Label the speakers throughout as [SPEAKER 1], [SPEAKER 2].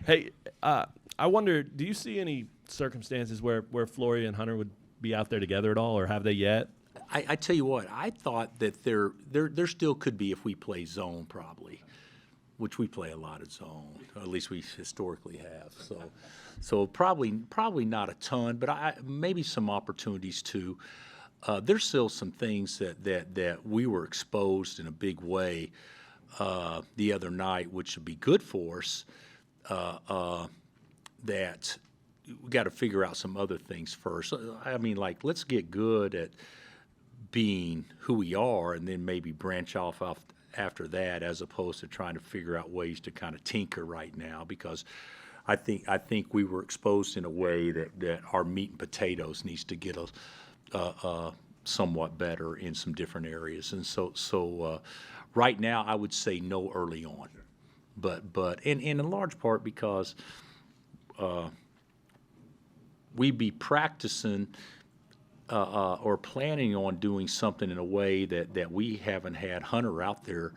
[SPEAKER 1] Hey, I wonder, do you see any circumstances where Flory and Hunter would be out there together at all, or have they yet?
[SPEAKER 2] I tell you what, I thought that there still could be if we play zone probably, which we play a lot of zone, or at least we historically have. So probably not a ton, but maybe some opportunities too. There's still some things that we were exposed in a big way the other night, which would be good for us. That we got to figure out some other things first. I mean, like, let's get good at being who we are, and then maybe branch off after that, as opposed to trying to figure out ways to kind of tinker right now. Because I think we were exposed in a way that our meat and potatoes needs to get somewhat better in some different areas. And so right now I would say no early on, but and in large part because we be practicing or planning on doing something in a way that we haven't had Hunter out there.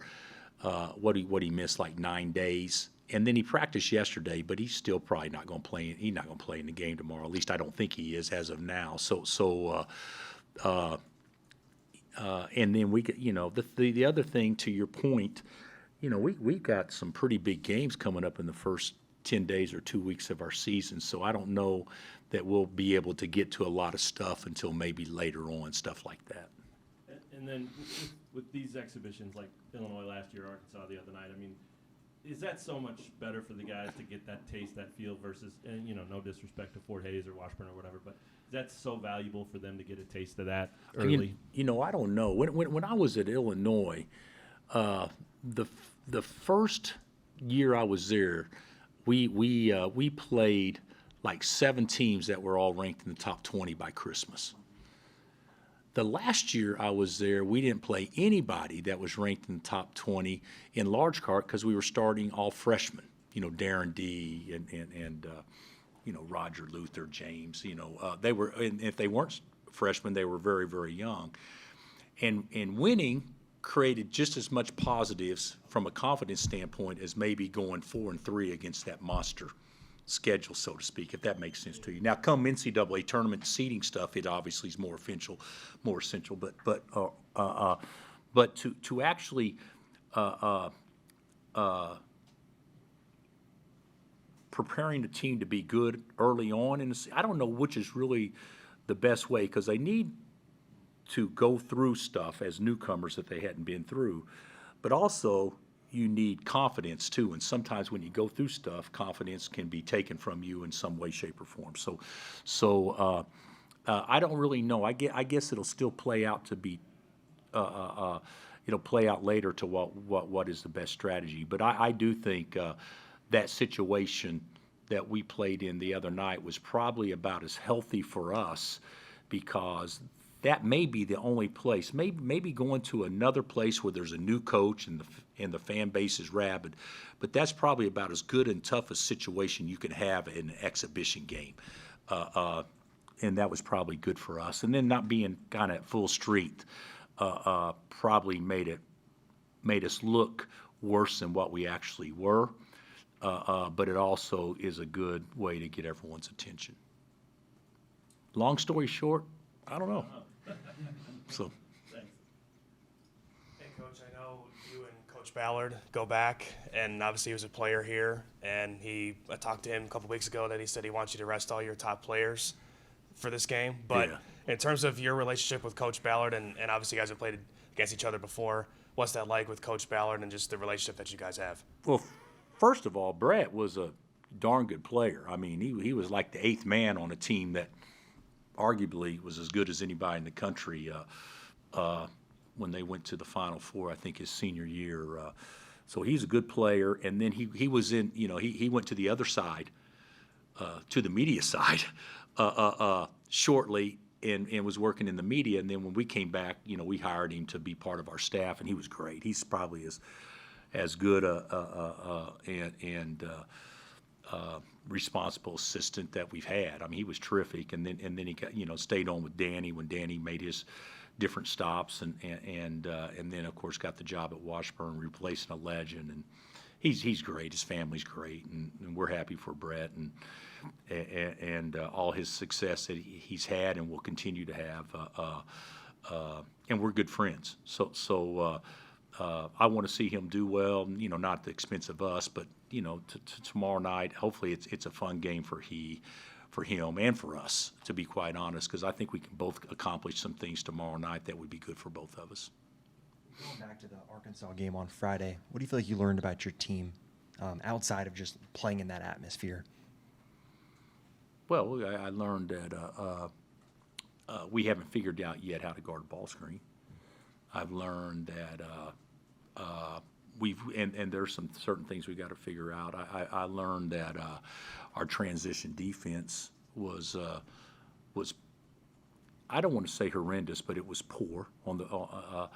[SPEAKER 2] What he missed like 9 days, and then he practiced yesterday, but he's still probably not going to play. He's not going to play in the game tomorrow. At least I don't think he is as of now. And then we get, the other thing, to your point, we've got some pretty big games coming up in the first 10 days or 2 weeks of our season. So I don't know that we'll be able to get to a lot of stuff until maybe later on, stuff like that.
[SPEAKER 1] And then with these exhibitions, like Illinois last year, Arkansas the other night, I mean, is that so much better for the guys to get that taste, that feel versus, and no disrespect to Fort Hays or Washburn or whatever, but is that so valuable for them to get a taste of that early?
[SPEAKER 2] I don't know. When I was at Illinois, the first year I was there, we played like 7 teams that were all ranked in the top 20 by Christmas. The last year I was there, we didn't play anybody that was ranked in the top 20, in large part because we were starting all freshmen. Darren D. and Roger Luther, James. They were, and if they weren't freshmen, they were very, very young. And winning created just as much positives from a confidence standpoint as maybe going 4-3 against that monster schedule, so to speak, if that makes sense to you. Now, come NCAA tournament seeding stuff, it obviously is more essential. But to actually preparing the team to be good early on, and I don't know which is really the best way, because they need to go through stuff as newcomers that they hadn't been through, but also you need confidence too, and sometimes when you go through stuff, confidence can be taken from you in some way, shape, or form. So I don't really know. I guess it'll still play out to be, it'll play out later to what is the best strategy. But I do think that situation that we played in the other night was probably about as healthy for us, because that may be the only place. Maybe going to another place where there's a new coach and the fan base is rabid, but that's probably about as good and tough a situation you can have in an exhibition game, and that was probably good for us. And then not being kind of at full strength probably made us look worse than what we actually were, but it also is a good way to get everyone's attention. Long story short, I don't know. So.
[SPEAKER 1] Thanks.
[SPEAKER 3] Hey, Coach, I know you and Coach Ballard go back, and obviously he was a player here, and I talked to him a couple weeks ago that he said he wants you to rest all your top players for this game. But
[SPEAKER 2] yeah.
[SPEAKER 3] In terms of your relationship with Coach Ballard, and obviously you guys have played against each other before, what's that like with Coach Ballard and just the relationship that you guys have?
[SPEAKER 2] Well, first of all, Brett was a darn good player. I mean, he was like the 8th man on a team that arguably was as good as anybody in the country when they went to the Final Four, I think his senior year. So he's a good player. And then he was in, he went to the other side, to the media side shortly and was working in the media. And then when we came back, we hired him to be part of our staff, and he was great. He's probably as good and responsible assistant that we've had. I mean, he was terrific, and then he got, stayed on with Danny when Danny made his different stops, and then of course got the job at Washburn, replacing a legend, he's great. His family's great, and we're happy for Brett and all his success that he's had and will continue to have. And we're good friends. So I want to see him do well. Not at the expense of us, but tomorrow night, hopefully it's a fun game for him and for us, to be quite honest, because I think we can both accomplish some things tomorrow night that would be good for both of us.
[SPEAKER 4] Going back to the Arkansas game on Friday, what do you feel like you learned about your team outside of just playing in that atmosphere?
[SPEAKER 2] Well, I learned that we haven't figured out yet how to guard a ball screen. I've learned that and there's some certain things we got to figure out. I learned that our transition defense was I don't want to say horrendous, but it was poor on the.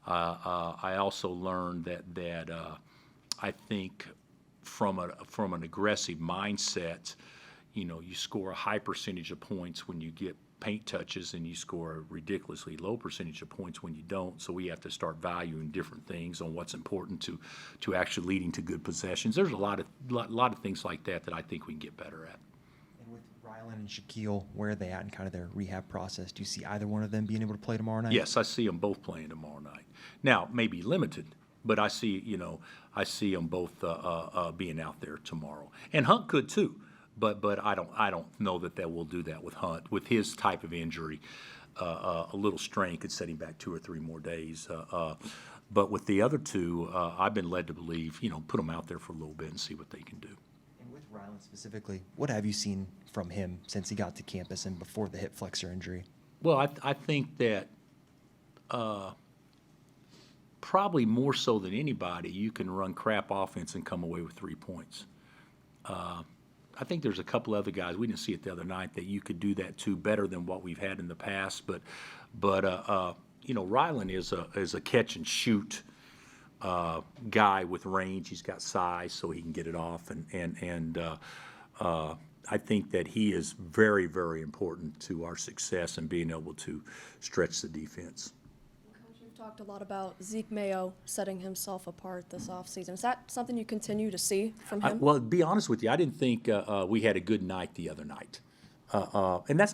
[SPEAKER 2] I also learned that I think from an aggressive mindset, you score a high percentage of points when you get paint touches, and you score a ridiculously low percentage of points when you don't. So we have to start valuing different things on what's important to actually leading to good possessions. There's a lot of things like that I think we can get better at.
[SPEAKER 4] And with Rylan and Shaquille, where are they at in kind of their rehab process? Do you see either one of them being able to play tomorrow night?
[SPEAKER 2] Yes, I see them both playing tomorrow night. Now, maybe limited, but I see them both being out there tomorrow. And Hunt could too. But I don't know that we'll do that with Hunt. With his type of injury, a little strain could set him back 2 or 3 more days. But with the other two, I've been led to believe, put them out there for a little bit and see what they can do.
[SPEAKER 4] And with Rylan specifically, what have you seen from him since he got to campus and before the hip flexor injury?
[SPEAKER 2] Well, I think that probably more so than anybody, you can run crap offense and come away with 3 points. I think there's a couple other guys, we didn't see it the other night, that you could do that too better than what we've had in the past. But Rylan is a catch and shoot guy with range. He's got size, so he can get it off, and I think that he is very, very important to our success and being able to stretch the defense.
[SPEAKER 5] Coach, you've talked a lot about Zeke Mayo setting himself apart this offseason. Is that something you continue to see from him?
[SPEAKER 2] Well, to be honest with you, I didn't think we had a good night the other night. And that's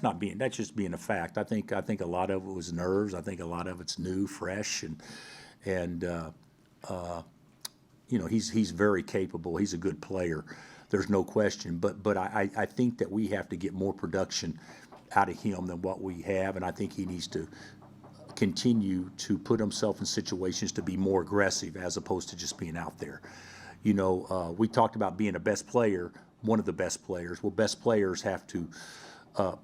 [SPEAKER 2] just being a fact. I think a lot of it was nerves. I think a lot of it's new, fresh, and he's very capable. He's a good player. There's no question. But I think that we have to get more production out of him than what we have, and I think he needs to continue to put himself in situations to be more aggressive as opposed to just being out there. We talked about being a best player, one of the best players. Well, best players have to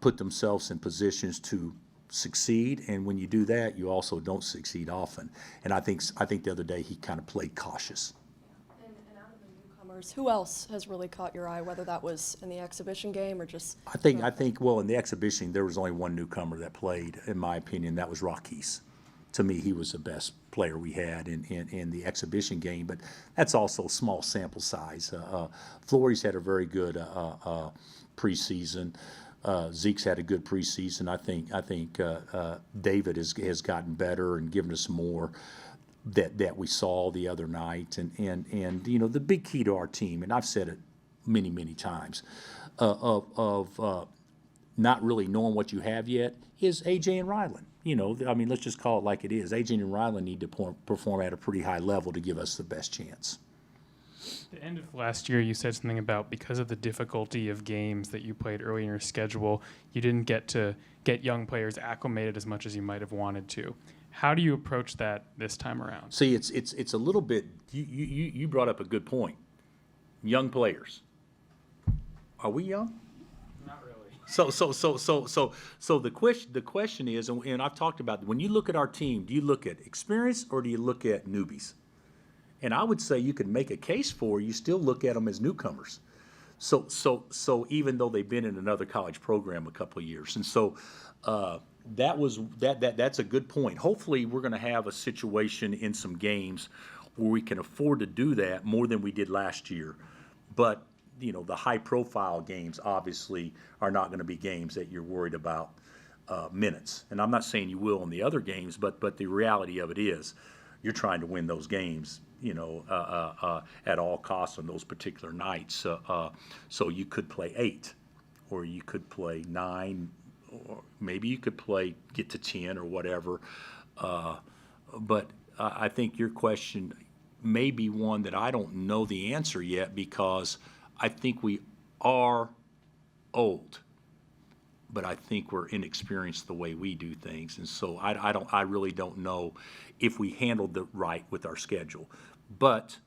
[SPEAKER 2] put themselves in positions to succeed, and when you do that, you also don't succeed often. And I think the other day he kind of played cautious.
[SPEAKER 5] And out of the newcomers, who else has really caught your eye, whether that was in the exhibition game or just?
[SPEAKER 2] I think well, in the exhibition there was only one newcomer that played, in my opinion. That was Rockies. To me, he was the best player we had in the exhibition game, but that's also small sample size. Flores had a very good preseason. Zeke's had a good preseason. I think David has gotten better and given us more that we saw the other night. And the big key to our team, and I've said it many times, of not really knowing what you have yet, is AJ and Rylan. Let's just call it like it is. AJ and Rylan need to perform at a pretty high level to give us the best chance.
[SPEAKER 6] At the end of last year, you said something about because of the difficulty of games that you played early in your schedule, you didn't get to get young players acclimated as much as you might have wanted to. How do you approach that this time around?
[SPEAKER 2] See, it's a little bit. You brought up a good point. Young players. Are we young?
[SPEAKER 6] Not really.
[SPEAKER 2] So the question is, and I've talked about, when you look at our team, do you look at experience or do you look at newbies? And I would say you could make a case for you still look at them as newcomers. So even though they've been in another college program a couple of years, and so that's a good point. Hopefully, we're going to have a situation in some games where we can afford to do that more than we did last year. But the high-profile games obviously are not going to be games that you're worried about minutes. And I'm not saying you will in the other games, but the reality of it is, you're trying to win those games, at all costs on those particular nights. So you could play 8, or you could play 9, or maybe you could get to 10 or whatever. But I think your question may be one that I don't know the answer yet, because I think we are old, but I think we're inexperienced the way we do things, and so I really don't know if we handled it right with our schedule. But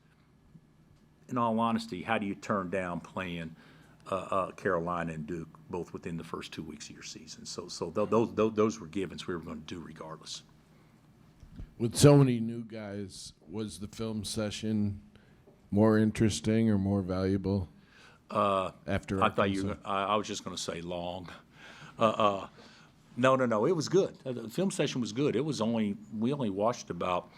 [SPEAKER 2] in all honesty, how do you turn down playing Carolina and Duke both within the first 2 weeks of your season? So those were givens we were going to do regardless.
[SPEAKER 7] With so many new guys, was the film session more interesting or more valuable after?
[SPEAKER 2] I thought I was just going to say long. No. It was good. The film session was good. We only watched about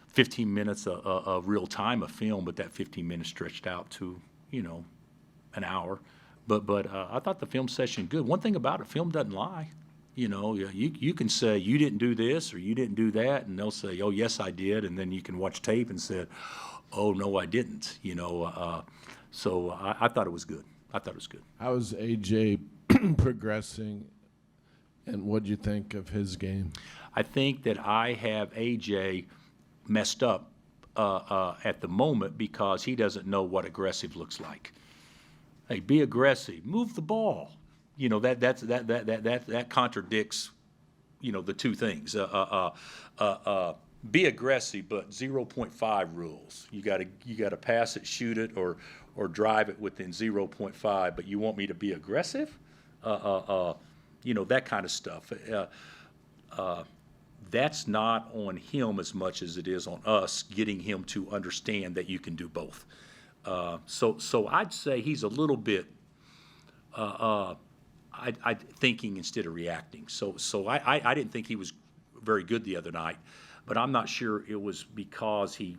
[SPEAKER 2] 15 minutes of real time of film, but that 15 minutes stretched out to an hour. But I thought the film session good. One thing about it, film doesn't lie. You can say you didn't do this or you didn't do that, and they'll say, oh yes I did, and then you can watch tape and say, oh no I didn't. So I thought it was good.
[SPEAKER 7] How is AJ progressing, and what'd you think of his game?
[SPEAKER 2] I think that I have AJ messed up at the moment because he doesn't know what aggressive looks like. Hey, be aggressive, move the ball. That contradicts, the two things. Be aggressive, but 0.5 rules. You gotta pass it, shoot it, or drive it within 0.5. But you want me to be aggressive? That kind of stuff. That's not on him as much as it is on us getting him to understand that you can do both. So I'd say he's a little bit thinking instead of reacting. So I didn't think he was very good the other night, but I'm not sure it was because he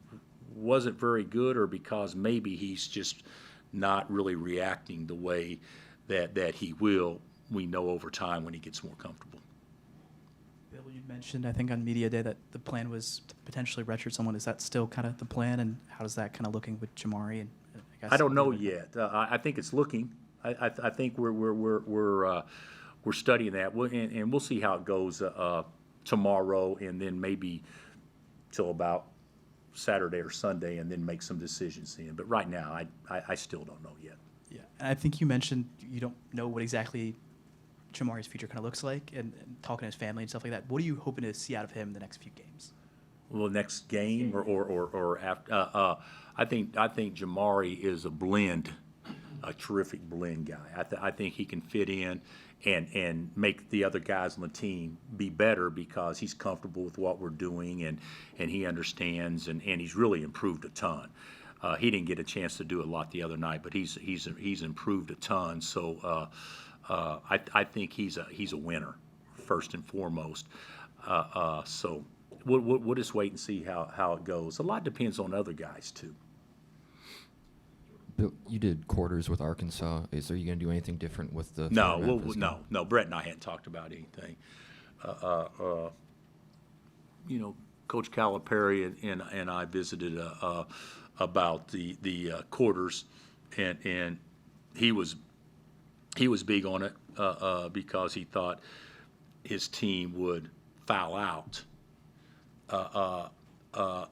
[SPEAKER 2] wasn't very good or because maybe he's just not really reacting the way that he will, we know, over time when he gets more comfortable.
[SPEAKER 8] Bill, you mentioned, I think, on Media Day that the plan was to potentially redshirt someone. Is that still kind of the plan, and how is that kind of looking with Jamari? And
[SPEAKER 2] I don't know yet. I think it's looking. I think we're studying that, and we'll see how it goes tomorrow, and then maybe till about Saturday or Sunday, and then make some decisions then. But right now, I still don't know yet.
[SPEAKER 8] Yeah, and I think you mentioned you don't know what exactly Jamari's future kind of looks like, and talking to his family and stuff like that. What are you hoping to see out of him in the next few games?
[SPEAKER 2] Well, next game or after. I think Jamari is a terrific blend guy. I think he can fit in and make the other guys on the team be better because he's comfortable with what we're doing and he understands and he's really improved a ton. He didn't get a chance to do a lot the other night, but he's improved a ton. So I think he's a winner first and foremost. So we'll just wait and see how it goes. A lot depends on other guys too.
[SPEAKER 9] Bill, you did quarters with Arkansas. Are you going to do anything different with the?
[SPEAKER 2] No. Brett and I hadn't talked about anything. Coach Calipari and I visited about the quarters, and he was big on it because he thought his team would foul out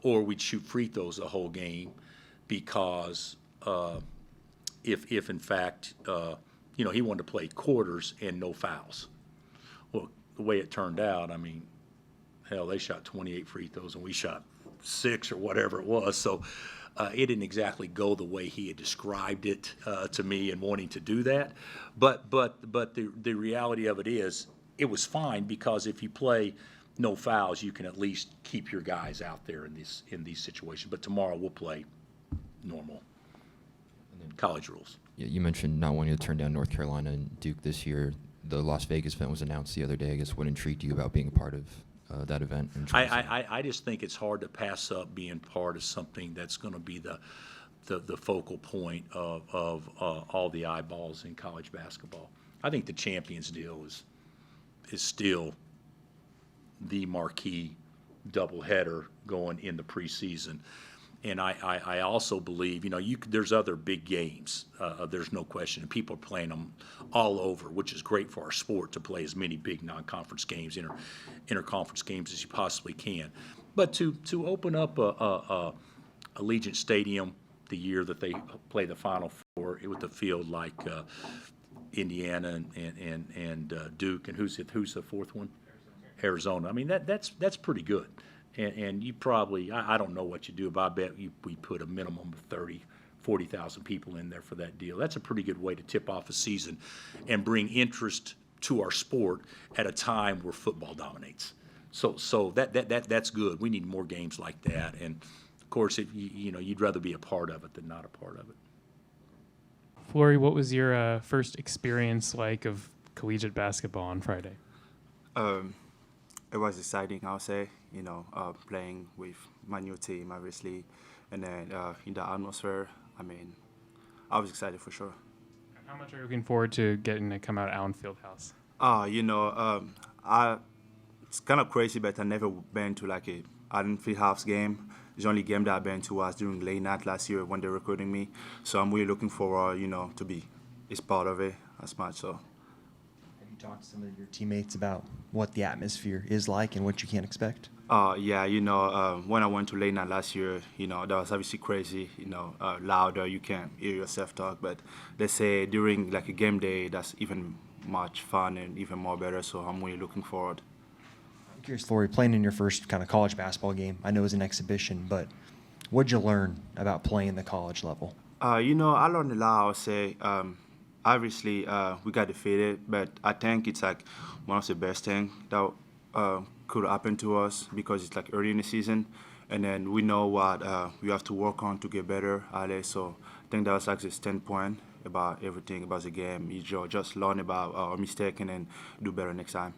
[SPEAKER 2] or we'd shoot free throws the whole game because if in fact he wanted to play quarters and no fouls. Well, the way it turned out, I mean, hell, they shot 28 free throws and we shot 6 or whatever it was. So it didn't exactly go the way he had described it to me and wanting to do that. But the reality of it is it was fine because if you play no fouls, you can at least keep your guys out there in these situations. But tomorrow we'll play normal college rules.
[SPEAKER 9] Yeah, you mentioned not wanting to turn down North Carolina and Duke this year. The Las Vegas event was announced the other day. I guess what intrigued you about being a part of that event?
[SPEAKER 2] I just think it's hard to pass up being part of something that's going to be the focal point of all the eyeballs in college basketball. I think the Champions deal is still the marquee doubleheader going in the preseason. And I also believe, there's other big games. There's no question. And people are playing them all over, which is great for our sport to play as many big non-conference games, interconference games as you possibly can. But to open up Allegiant Stadium the year that they play the Final Four with a field like Indiana and Duke, and who's the fourth one? Arizona. I mean, that's pretty good. And you probably, I don't know what you do, but I bet we put a minimum of 40,000 people in there for that deal. That's a pretty good way to tip off a season and bring interest to our sport at a time where football dominates. So that's good. We need more games like that. And of course, you'd rather be a part of it than not a part of it.
[SPEAKER 6] Flory, what was your first experience like of collegiate basketball on Friday?
[SPEAKER 10] It was exciting, I'll say, playing with my new team, obviously, and then in the atmosphere, I was excited for sure.
[SPEAKER 6] And how much are you looking forward to getting to come out of Allen Fieldhouse?
[SPEAKER 10] It's kind of crazy, but I've never been to like a Allen Fieldhouse game. The only game that I've been to was during late night last year when they were recruiting me. So I'm really looking forward, to be part of it as much. So.
[SPEAKER 4] Have you talked to some of your teammates about what the atmosphere is like and what you can expect?
[SPEAKER 10] Yeah, when I went to late night last year, that was obviously crazy, louder, you can't hear yourself talk. But they say during like a game day, that's even much fun and even more better. So I'm really looking forward.
[SPEAKER 4] I'm curious, Flory, playing in your first kind of college basketball game, I know it was an exhibition, but what'd you learn about playing the college level?
[SPEAKER 10] I learned a lot, I would say. Obviously, we got defeated, but I think it's like one of the best things that could happen to us because it's like early in the season, and then we know what we have to work on to get better at it. So I think that was like the standpoint about everything about the game. You just learn about our mistake and then do better next time.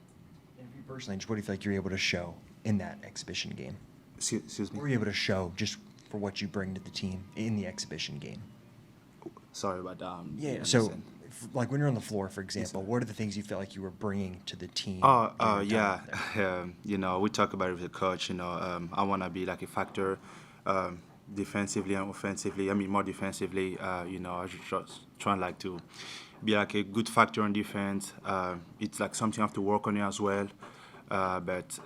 [SPEAKER 4] And for you personally, just what do you feel like you're able to show in that exhibition game?
[SPEAKER 10] Excuse me?
[SPEAKER 4] What were you able to show just for what you bring to the team in the exhibition game?
[SPEAKER 10] Sorry about that.
[SPEAKER 4] Yeah, so like when you're on the floor, for example, what are the things you felt like you were bringing to the team?
[SPEAKER 10] Yeah. We talk about it with the coach. I want to be like a factor defensively and offensively. More defensively. I just trying like to be like a good factor on defense. It's like something I have to work on it as well. But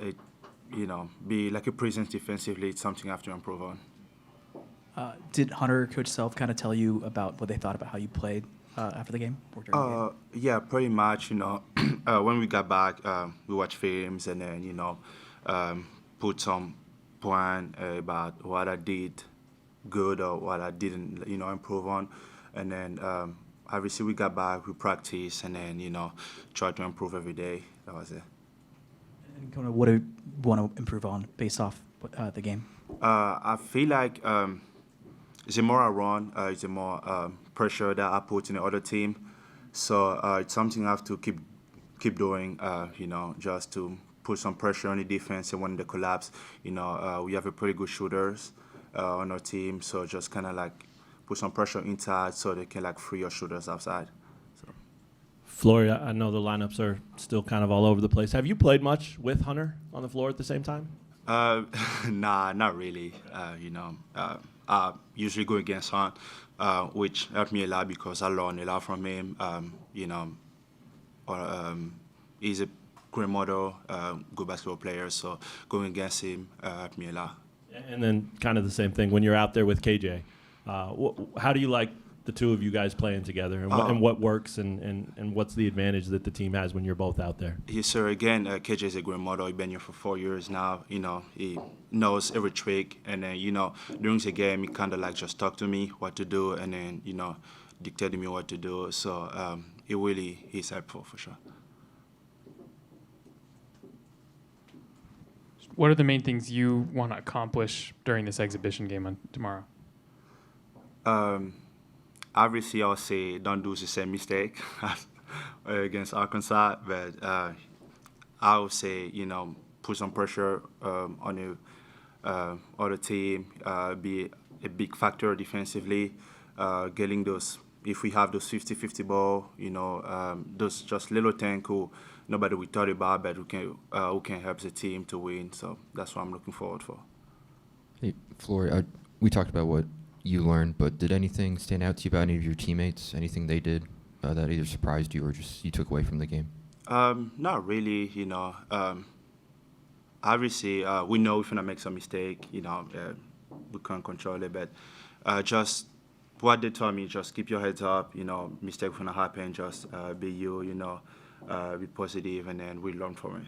[SPEAKER 10] be like a presence defensively. It's something I have to improve on.
[SPEAKER 8] Did Hunter, Coach Self, kind of tell you about what they thought about how you played after the game or during the game?
[SPEAKER 10] Yeah, pretty much. When we got back, we watched films and then put some point about what I did good or what I didn't improve on, and then obviously we got back, we practiced, and then try to improve every day. That was it.
[SPEAKER 8] And kind of what do you want to improve on based off the game?
[SPEAKER 10] I feel like it's a more I run, it's a more pressure that I put in the other team. So it's something I have to keep doing, just to put some pressure on the defense. And when they collapse, we have a pretty good shooters on our team. So just kind of like put some pressure inside so they can like free your shooters outside. So.
[SPEAKER 1] Flory, I know the lineups are still kind of all over the place. Have you played much with Hunter on the floor at the same time?
[SPEAKER 10] Nah, not really. I usually go against Hunt, which helped me a lot because I learned a lot from him. He's a great model, good basketball player, so going against him helped me a lot.
[SPEAKER 1] And then kind of the same thing when you're out there with KJ. How do you like the two of you guys playing together, and what works, and what's the advantage that the team has when you're both out there?
[SPEAKER 10] Yes, sir. Again, KJ is a great model. He's been here for 4 years now. He knows every trick, and then during the game, he kind of like just talk to me what to do, and then dictate to me what to do. So it really is helpful for sure.
[SPEAKER 6] What are the main things you want to accomplish during this exhibition game on tomorrow?
[SPEAKER 10] Obviously, I'll say don't do the same mistake against Arkansas, but I would say, put some pressure on the other team, be a big factor defensively, getting those, if we have those 50-50 ball, those just little things who nobody we thought about, but who can help the team to win. So that's what I'm looking forward for.
[SPEAKER 9] Hey, Flory, we talked about what you learned, but did anything stand out to you about any of your teammates? Anything they did that either surprised you or just you took away from the game?
[SPEAKER 10] Not really, obviously, we know if we make some mistake, we can't control it, but just what they told me, just keep your heads up, mistake gonna happen, just be you, be positive, and then we learn from it.